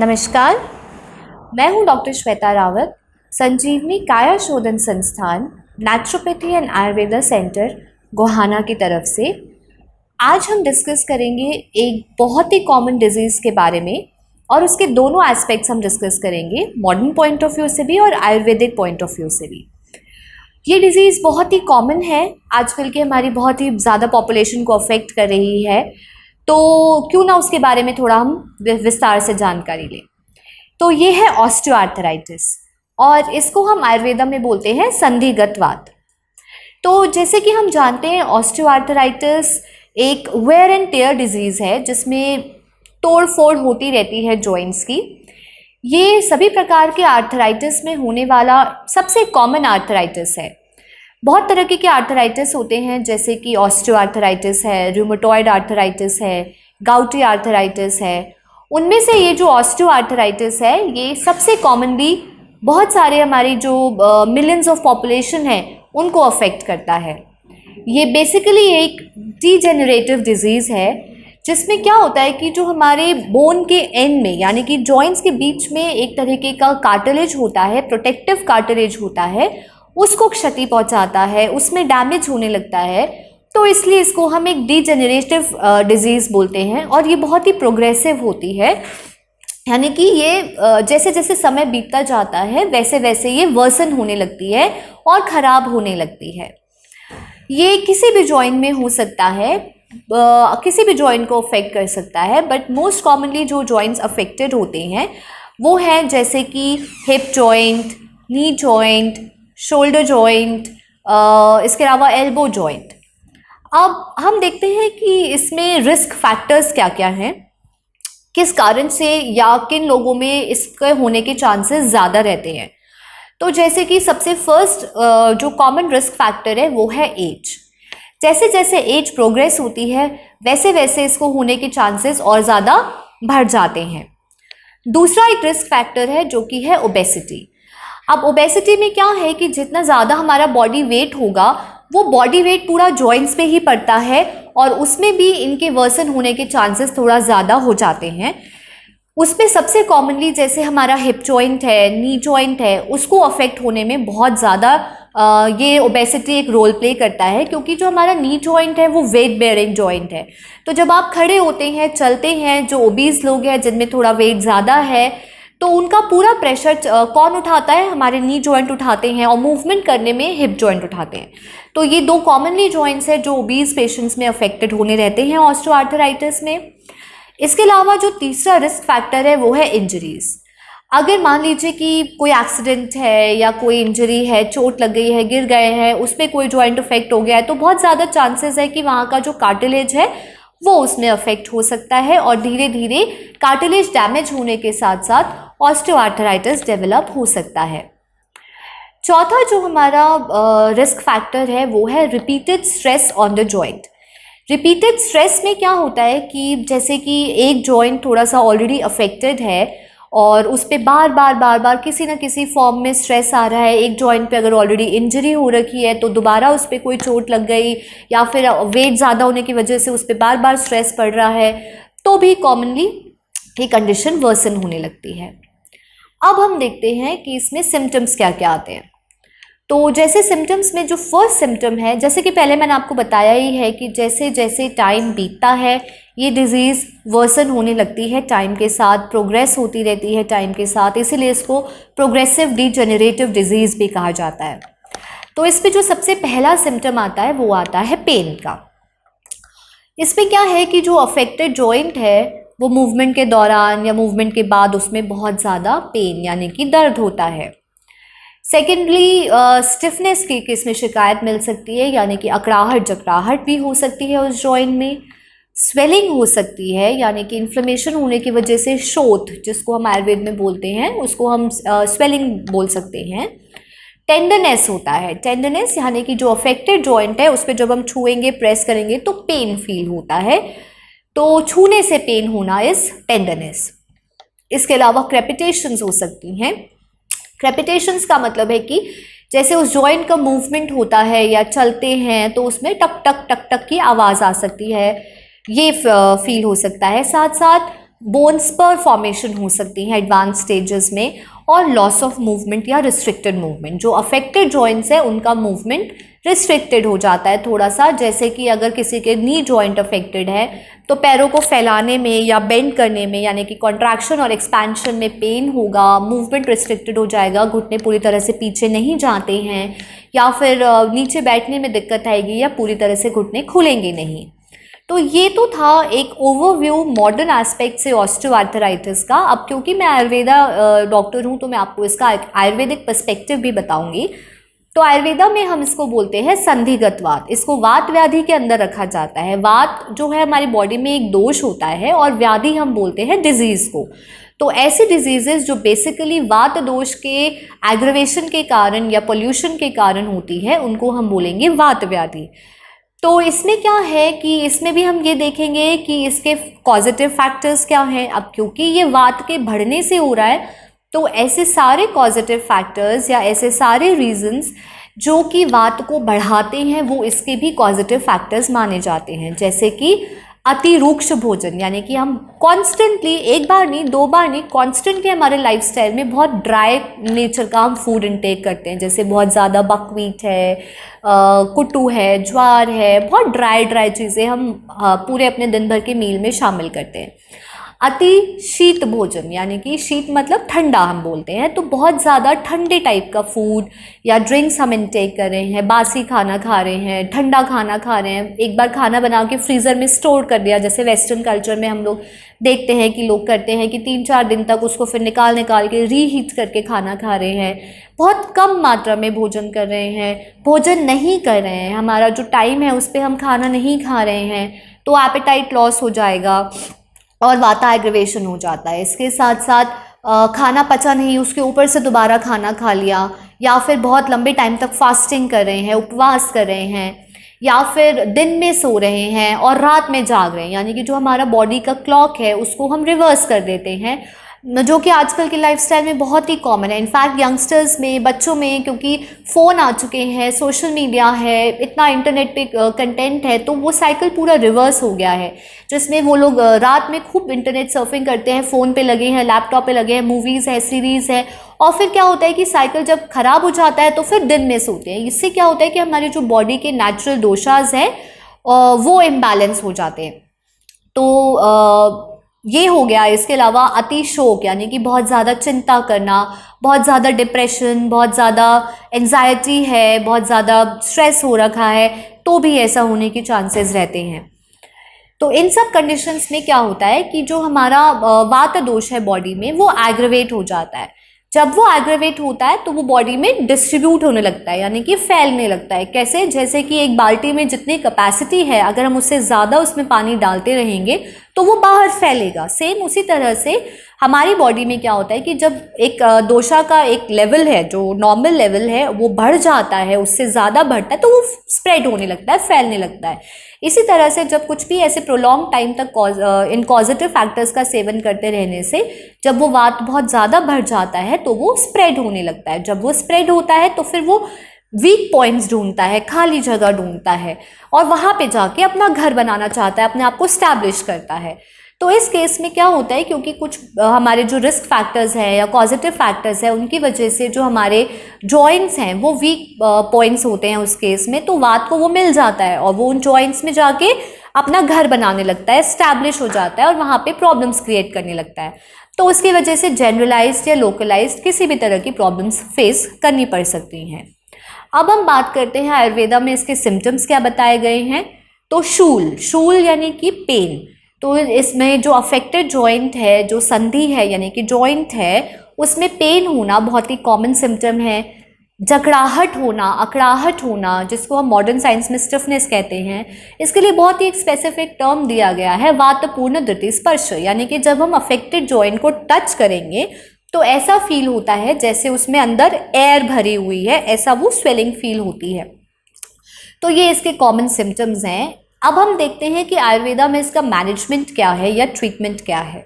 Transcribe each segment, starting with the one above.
नमस्कार, मैं हूं डॉक्टर श्वेता रावत, संजीवनी काया शोधन संस्थान naturopathy and Ayurveda centre Gohana की तरफ से। आज हम डिस्कस करेंगे एक बहुत ही कॉमन डिजीज़ के बारे में और उसके दोनों एस्पेक्ट्स हम डिस्कस करेंगे, मॉडर्न पॉइंट ऑफ व्यू से भी और आयुर्वेदिक पॉइंट ऑफ व्यू से भी। ये डिज़ीज़ बहुत ही कॉमन है, आजकल की हमारी बहुत ही ज़्यादा पॉपुलेशन को अफेक्ट कर रही है, तो क्यों ना उसके बारे में थोड़ा हम विस्तार से जानकारी लें। तो ये है ऑस्टियोआर्थराइटिस और इसको हम आयुर्वेदा में बोलते हैं संधिगत वात। तो जैसे कि हम जानते हैं ऑस्टियोआर्थराइटिस एक वेयर एंड टेयर डिजीज़ है जिसमें तोड़ फोड़ होती रहती है जॉइंट्स की। ये सभी प्रकार के आर्थराइटिस में होने वाला सबसे कॉमन आर्थराइटिस है। बहुत तरह के आर्थराइटिस होते हैं, जैसे कि ऑस्टियोआर्थराइटिस है, रूमेटॉइड आर्थराइटिस है, गाउटी आर्थराइटिस है। उनमें से ये जो ऑस्टियोआर्थराइटिस है ये सबसे कॉमनली बहुत सारे हमारी जो मिलियंस ऑफ पॉपुलेशन है उनको अफेक्ट करता है। ये बेसिकली एक डीजेनरेटिव डिजीज़ है जिसमें क्या होता है कि जो हमारे बोन के एंड में यानी कि जॉइंट्स के बीच में एक तरीके का कार्टिलेज होता है, प्रोटेक्टिव कार्टिलेज होता है, उसको क्षति पहुंचाता है, उसमें डैमेज होने लगता है। तो इसलिए इसको हम एक डीजेनरेटिव डिजीज़ बोलते हैं और ये बहुत ही प्रोग्रेसिव होती है, यानी कि ये जैसे जैसे समय बीतता जाता है वैसे वैसे ये वर्सन होने लगती है और ख़राब होने लगती है। ये किसी भी जॉइंट में हो सकता है, किसी भी जॉइंट को अफेक्ट कर सकता है, बट मोस्ट कॉमनली जो जॉइंट्स अफेक्टेड होते हैं वो हैं जैसे कि hip joint, knee joint, shoulder joint, इसके अलावा एल्बो जॉइंट। अब हम देखते हैं कि इसमें रिस्क फैक्टर्स क्या क्या हैं, किस कारण से या किन लोगों में इसके होने के चांसेस ज़्यादा रहते हैं। तो जैसे कि सबसे फर्स्ट जो कॉमन रिस्क फैक्टर है वो है एज। जैसे जैसे एज प्रोग्रेस होती है वैसे वैसे इसको होने के चांसेस और ज़्यादा बढ़ जाते हैं। दूसरा एक रिस्क फैक्टर है जो कि है ओबेसिटी। अब ओबेसिटी में क्या है कि जितना ज़्यादा हमारा बॉडी वेट होगा वो बॉडी वेट पूरा जॉइंट्स पे ही पड़ता है और उसमें भी इनके वर्सन होने के चांसेस थोड़ा ज़्यादा हो जाते हैं। उसमें सबसे कॉमनली जैसे हमारा हिप जॉइंट है, नी जॉइंट है, उसको अफेक्ट होने में बहुत ज़्यादा ये ओबेसिटी एक रोल प्ले करता है, क्योंकि जो हमारा नी जॉइंट है वो वेट बेयरिंग जॉइंट है। तो जब आप खड़े होते हैं, चलते हैं, जो ओबीज लोग हैं जिनमें थोड़ा वेट ज़्यादा है, तो उनका पूरा प्रेशर कौन उठाता है? हमारे नी जॉइंट उठाते हैं और मूवमेंट करने में हिप जॉइंट उठाते हैं। तो ये दो कॉमनली जॉइंट्स हैं जो ओबीज पेशेंट्स में अफेक्टेड होने रहते हैं ऑस्टियोआर्थराइटिस में। इसके अलावा जो तीसरा रिस्क फैक्टर है वो है इंजरीज़। अगर मान लीजिए कि कोई एक्सीडेंट है या कोई इंजरी है, चोट लग गई है, गिर गए हैं, उसमें कोई जॉइंट अफेक्ट हो गया है, तो बहुत ज़्यादा चांसेस है कि वहाँ का जो कार्टिलेज है वो उसमें अफेक्ट हो सकता है और धीरे धीरे कार्टिलेज डैमेज होने के साथ साथ ऑस्टियोआर्थराइटिस डेवलप हो सकता है। चौथा जो हमारा रिस्क फैक्टर है वो है repeated stress on the joint. Repeated stress में क्या होता है कि जैसे कि एक जॉइंट थोड़ा सा ऑलरेडी अफेक्टेड है और उस पर बार बार किसी ना किसी फॉर्म में स्ट्रेस आ रहा है। एक जॉइंट पे अगर ऑलरेडी इंजरी हो रखी है तो दोबारा उस पर कोई चोट लग गई या फिर वेट ज़्यादा होने की वजह से उस पर बार बार स्ट्रेस पड़ रहा है, तो भी कॉमनली ये कंडीशन वर्सन होने लगती है। अब हम देखते हैं कि इसमें सिम्टम्स क्या क्या आते हैं। तो जैसे सिम्टम्स में जो फर्स्ट सिम्टम है, जैसे कि पहले मैंने आपको बताया ही है कि जैसे जैसे टाइम बीतता है ये डिज़ीज़ वर्सन होने लगती है, टाइम के साथ प्रोग्रेस होती रहती है टाइम के साथ, इसीलिए इसको प्रोग्रेसिव डीजेनरेटिव डिजीज़ भी कहा जाता है। तो इस पर जो सबसे पहला सिम्टम आता है वो आता है पेन का। इसमें क्या है कि जो अफेक्टेड जॉइंट है वो मूवमेंट के दौरान या मूवमेंट के बाद उसमें बहुत ज़्यादा पेन यानी कि दर्द होता है। सेकेंडली स्टिफनेस की इसमें शिकायत मिल सकती है, यानी कि अकड़ाहट जकड़ाहट भी हो सकती है उस जॉइंट में। स्वेलिंग हो सकती है, यानी कि इन्फ्लेमेशन होने की वजह से शोथ, जिसको हम आयुर्वेद में बोलते हैं, उसको हम स्वेलिंग बोल सकते हैं। टेंडरनेस होता है, टेंडरनेस यानी कि जो अफेक्टेड जॉइंट है उस पर जब हम छुएंगे, प्रेस करेंगे तो पेन फील होता है, तो छूने से पेन होना इज टेंडरनेस। इसके अलावा क्रेपिटेशंस हो सकती हैं। क्रेपिटेशंस का मतलब है कि जैसे उस जॉइंट का मूवमेंट होता है या चलते हैं तो उसमें टक टक टक टक की आवाज़ आ सकती है, ये फील हो सकता है। साथ साथ बोन्स पर फॉर्मेशन हो सकती है एडवांस स्टेजेस में, और लॉस ऑफ मूवमेंट या रिस्ट्रिक्टेड मूवमेंट। जो अफेक्टेड जॉइंट्स है उनका मूवमेंट रिस्ट्रिक्टेड हो जाता है थोड़ा सा, जैसे कि अगर किसी के नी जॉइंट अफेक्टेड है तो पैरों को फैलाने में या बेंड करने में, यानी कि कॉन्ट्रैक्शन और एक्सपेंशन में पेन होगा, मूवमेंट रिस्ट्रिक्टेड हो जाएगा, घुटने पूरी तरह से पीछे नहीं जाते हैं, या फिर नीचे बैठने में दिक्कत आएगी, या पूरी तरह से घुटने खुलेंगे नहीं। तो ये तो था एक ओवरव्यू मॉडर्न एस्पेक्ट से ऑस्टियोआर्थराइटिस का। अब क्योंकि मैं आयुर्वेदा डॉक्टर हूँ तो मैं आपको इसका आयुर्वेदिक पर्सपेक्टिव भी बताऊंगी। तो आयुर्वेदा में हम इसको बोलते हैं संधिगत वात। इसको वात व्याधि के अंदर रखा जाता है। वात जो है हमारी बॉडी में एक दोष होता है, और व्याधि हम बोलते हैं डिजीज़ को। तो ऐसी डिजीजेस जो बेसिकली वात दोष के एग्रवेशन के कारण या पोल्यूशन के कारण होती है, उनको हम बोलेंगे वात व्याधि। तो इसमें क्या है कि इसमें भी हम ये देखेंगे कि इसके पॉजिटिव फैक्टर्स क्या हैं। अब क्योंकि ये वात के बढ़ने से हो रहा है, तो ऐसे सारे पॉजिटिव फैक्टर्स या ऐसे सारे रीजंस जो कि वात को बढ़ाते हैं वो इसके भी पॉजिटिव फैक्टर्स माने जाते हैं। जैसे कि अतिरूक्ष भोजन, यानी कि हम कॉन्स्टेंटली, एक बार नहीं दो बार नहीं, कॉन्स्टेंटली हमारे लाइफस्टाइल में बहुत ड्राई नेचर का हम फूड इनटेक करते हैं। जैसे बहुत ज़्यादा बकव्हीट है, कुट्टू है, ज्वार है, बहुत ड्राई चीज़ें हम पूरे अपने दिन भर के मील में शामिल करते हैं। अति शीत भोजन, यानी कि शीत मतलब ठंडा हम बोलते हैं, तो बहुत ज़्यादा ठंडे टाइप का फूड या ड्रिंक्स हम इनटेक कर रहे हैं, बासी खाना खा रहे हैं, ठंडा खाना खा रहे हैं, एक बार खाना बना के फ्रीज़र में स्टोर कर दिया। जैसे वेस्टर्न कल्चर में हम लोग देखते हैं कि लोग करते हैं कि 3-4 दिन तक उसको फिर निकाल के रीहीट करके खाना खा रहे हैं। बहुत कम मात्रा में भोजन कर रहे हैं, भोजन नहीं कर रहे हैं, हमारा जो टाइम है उस पर हम खाना नहीं खा रहे हैं, तो एपेटाइट लॉस हो जाएगा और वाता एग्रवेशन हो जाता है। इसके साथ साथ खाना पचा नहीं, उसके ऊपर से दोबारा खाना खा लिया, या फिर बहुत लंबे टाइम तक फास्टिंग कर रहे हैं, उपवास कर रहे हैं, या फिर दिन में सो रहे हैं और रात में जाग रहे हैं, यानी कि जो हमारा बॉडी का क्लॉक है उसको हम रिवर्स कर देते हैं, जो कि आजकल के लाइफस्टाइल में बहुत ही कॉमन है। इनफैक्ट यंगस्टर्स में, बच्चों में, क्योंकि फ़ोन आ चुके हैं, सोशल मीडिया है, इतना इंटरनेट पे कंटेंट है, तो वो साइकिल पूरा रिवर्स हो गया है, जिसमें वो लोग रात में खूब इंटरनेट सर्फिंग करते हैं, फ़ोन पे लगे हैं, लैपटॉप पे लगे हैं, मूवीज़ है, सीरीज़ है, और फिर क्या होता है कि साइकिल जब ख़राब हो जाता है तो फिर दिन में सोते हैं। इससे क्या होता है कि हमारी जो बॉडी के नेचुरल दोषाज हैं वो इम्बैलेंस हो जाते हैं। तो ये हो गया। इसके अलावा अति शोक, यानी कि बहुत ज़्यादा चिंता करना, बहुत ज़्यादा डिप्रेशन, बहुत ज़्यादा एंजाइटी है, बहुत ज़्यादा स्ट्रेस हो रखा है, तो भी ऐसा होने के चांसेस रहते हैं। तो इन सब कंडीशंस में क्या होता है कि जो हमारा वात दोष है बॉडी में वो एग्रवेट हो जाता है। जब वो एग्रवेट होता है तो वो बॉडी में डिस्ट्रीब्यूट होने लगता है, यानी कि फैलने लगता है। कैसे? जैसे कि एक बाल्टी में जितनी कैपेसिटी है, अगर हम उससे ज़्यादा उसमें पानी डालते रहेंगे तो वो बाहर फैलेगा। सेम उसी तरह से हमारी बॉडी में क्या होता है कि जब एक दोषा का एक लेवल है, जो नॉर्मल लेवल है, वो बढ़ जाता है, उससे ज़्यादा बढ़ता है, तो वो स्प्रेड होने लगता है, फैलने लगता है। इसी तरह से जब कुछ भी ऐसे प्रोलॉन्ग टाइम तक इन पॉजिटिव फैक्टर्स का सेवन करते रहने से जब वो वात बहुत ज़्यादा बढ़ जाता है तो वो स्प्रेड होने लगता है। जब वो स्प्रेड होता है तो फिर वो वीक पॉइंट्स ढूंढता है, खाली जगह ढूंढता है, और वहाँ पे जाके अपना घर बनाना चाहता है, अपने आप को स्टैब्लिश करता है। तो इस केस में क्या होता है, क्योंकि कुछ हमारे जो रिस्क फैक्टर्स हैं या पॉजिटिव फैक्टर्स हैं, उनकी वजह से जो हमारे जॉइंट्स हैं वो वीक पॉइंट्स होते हैं उस केस में, तो वात को वो मिल जाता है और वो उन जॉइंट्स में जाके अपना घर बनाने लगता है, स्टैब्लिश हो जाता है, और वहाँ पे प्रॉब्लम्स क्रिएट करने लगता है। तो उसकी वजह से जनरलाइज्ड या लोकलाइज्ड किसी भी तरह की प्रॉब्लम्स फेस करनी पड़ सकती हैं। अब हम बात करते हैं आयुर्वेदा में इसके सिम्टम्स क्या बताए गए हैं। तो शूल यानी कि पेन। तो इसमें जो अफेक्टेड जॉइंट है, जो संधि है यानी कि जॉइंट है, उसमें पेन होना बहुत ही कॉमन सिम्टम है। जकड़ाहट होना, अकड़ाहट होना, जिसको हम मॉडर्न साइंस में स्टिफनेस कहते हैं, इसके लिए बहुत ही एक स्पेसिफिक टर्म दिया गया है, वातपूर्ण द्रुति स्पर्श। यानी कि जब हम अफेक्टेड जॉइंट को टच करेंगे तो ऐसा फील होता है जैसे उसमें अंदर एयर भरी हुई है, ऐसा वो स्वेलिंग फील होती है। तो ये इसके कॉमन सिम्टम्स हैं। अब हम देखते हैं कि आयुर्वेदा में इसका मैनेजमेंट क्या है या ट्रीटमेंट क्या है।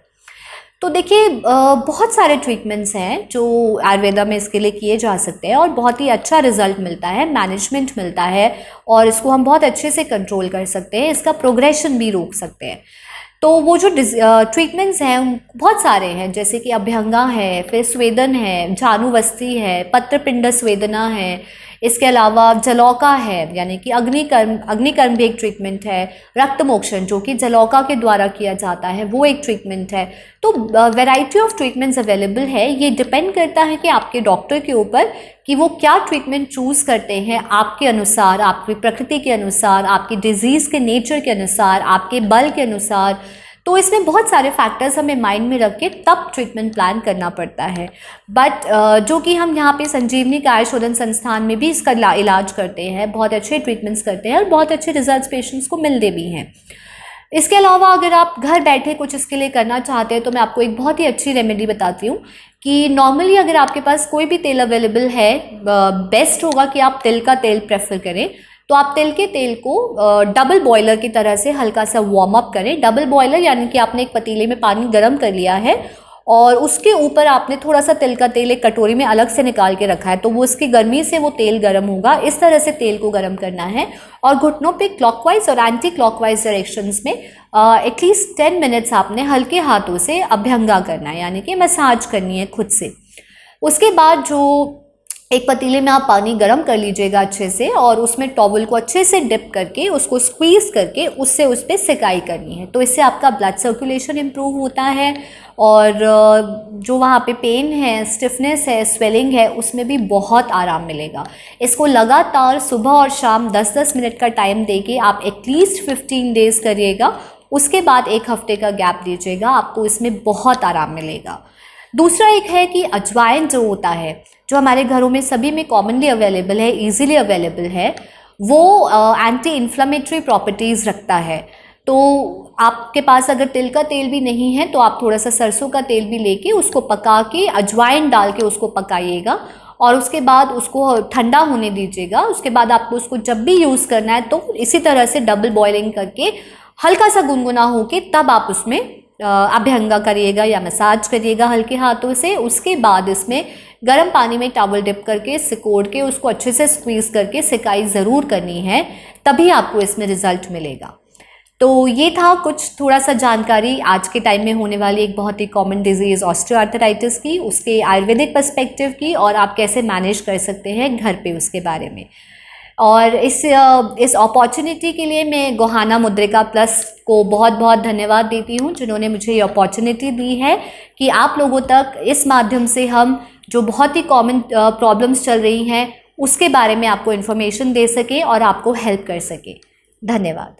तो देखिए, बहुत सारे ट्रीटमेंट्स हैं जो आयुर्वेदा में इसके लिए किए जा सकते हैं और बहुत ही अच्छा रिजल्ट मिलता है, मैनेजमेंट मिलता है, और इसको हम बहुत अच्छे से कंट्रोल कर सकते हैं, इसका प्रोग्रेशन भी रोक सकते हैं। तो वो जो ट्रीटमेंट्स हैं बहुत सारे हैं, जैसे कि अभ्यंगा है, फिर स्वेदन है, जानुवस्ती है, पत्रपिंड स्वेदना है, इसके अलावा जलौका है यानी कि अग्निकर्म भी एक ट्रीटमेंट है, रक्त मोक्षण जो कि जलौका के द्वारा किया जाता है वो एक ट्रीटमेंट है। तो वैरायटी ऑफ ट्रीटमेंट्स अवेलेबल है। ये डिपेंड करता है कि आपके डॉक्टर के ऊपर कि वो क्या ट्रीटमेंट चूज़ करते हैं आपके अनुसार, आपकी प्रकृति के अनुसार, आपकी डिजीज़ के नेचर के अनुसार, आपके बल के अनुसार। तो इसमें बहुत सारे फैक्टर्स हमें माइंड में रख के तब ट्रीटमेंट प्लान करना पड़ता है। बट जो कि हम यहाँ पे संजीवनी काया शोधन संस्थान में भी इसका इलाज करते हैं, बहुत अच्छे ट्रीटमेंट्स करते हैं और बहुत अच्छे रिजल्ट्स पेशेंट्स को मिलते भी हैं। इसके अलावा अगर आप घर बैठे कुछ इसके लिए करना चाहते हैं तो मैं आपको एक बहुत ही अच्छी रेमेडी बताती हूँ कि नॉर्मली अगर आपके पास कोई भी तेल अवेलेबल है, बेस्ट होगा कि आप तिल का तेल प्रेफर करें। तो आप तिल के तेल को डबल बॉयलर की तरह से हल्का सा वार्म अप करें। डबल बॉयलर यानी कि आपने एक पतीले में पानी गर्म कर लिया है और उसके ऊपर आपने थोड़ा सा तिल का तेल एक कटोरी में अलग से निकाल के रखा है, तो वो उसकी गर्मी से वो तेल गर्म होगा। इस तरह से तेल को गर्म करना है और घुटनों पे क्लॉकवाइज और एंटी क्लॉकवाइज डायरेक्शंस में एटलीस्ट 10 मिनट्स आपने हल्के हाथों से अभ्यंगा करना है, यानी कि मसाज करनी है खुद से। उसके बाद जो एक पतीले में आप पानी गर्म कर लीजिएगा अच्छे से और उसमें टॉवल को अच्छे से डिप करके उसको स्क्वीज़ करके उससे उस पर सिकाई करनी है। तो इससे आपका ब्लड सर्कुलेशन इम्प्रूव होता है और जो वहाँ पे पेन है, स्टिफनेस है, स्वेलिंग है, उसमें भी बहुत आराम मिलेगा। इसको लगातार सुबह और शाम 10-10 मिनट का टाइम देके आप एटलीस्ट 15 डेज़ करिएगा। उसके बाद एक हफ्ते का गैप दीजिएगा, आपको इसमें बहुत आराम मिलेगा। दूसरा एक है कि अजवाइन जो होता है, जो हमारे घरों में सभी में कॉमनली अवेलेबल है, इजीली अवेलेबल है, वो एंटी इन्फ्लेमेटरी प्रॉपर्टीज़ रखता है। तो आपके पास अगर तिल का तेल भी नहीं है तो आप थोड़ा सा सरसों का तेल भी लेके उसको पका के अजवाइन डाल के उसको पकाइएगा और उसके बाद उसको ठंडा होने दीजिएगा। उसके बाद आपको उसको जब भी यूज़ करना है तो इसी तरह से डबल बॉइलिंग करके हल्का सा गुनगुना होके तब आप उसमें अभ्यंगा करिएगा या मसाज करिएगा हल्के हाथों से। उसके बाद इसमें गर्म पानी में टॉवल डिप करके सिकोड़ के उसको अच्छे से स्क्वीज़ करके सिकाई ज़रूर करनी है, तभी आपको इसमें रिज़ल्ट मिलेगा। तो ये था कुछ थोड़ा सा जानकारी आज के टाइम में होने वाली एक बहुत ही कॉमन डिजीज़ ऑस्टियोआर्थराइटिस की, उसके आयुर्वेदिक पर्सपेक्टिव की और आप कैसे मैनेज कर सकते हैं घर पे उसके बारे में। और इस अपॉर्चुनिटी के लिए मैं गोहाना मुद्रिका प्लस को बहुत बहुत धन्यवाद देती हूँ, जिन्होंने मुझे ये अपॉर्चुनिटी दी है कि आप लोगों तक इस माध्यम से हम जो बहुत ही कॉमन प्रॉब्लम्स चल रही हैं उसके बारे में आपको इन्फॉर्मेशन दे सके और आपको हेल्प कर सके। धन्यवाद।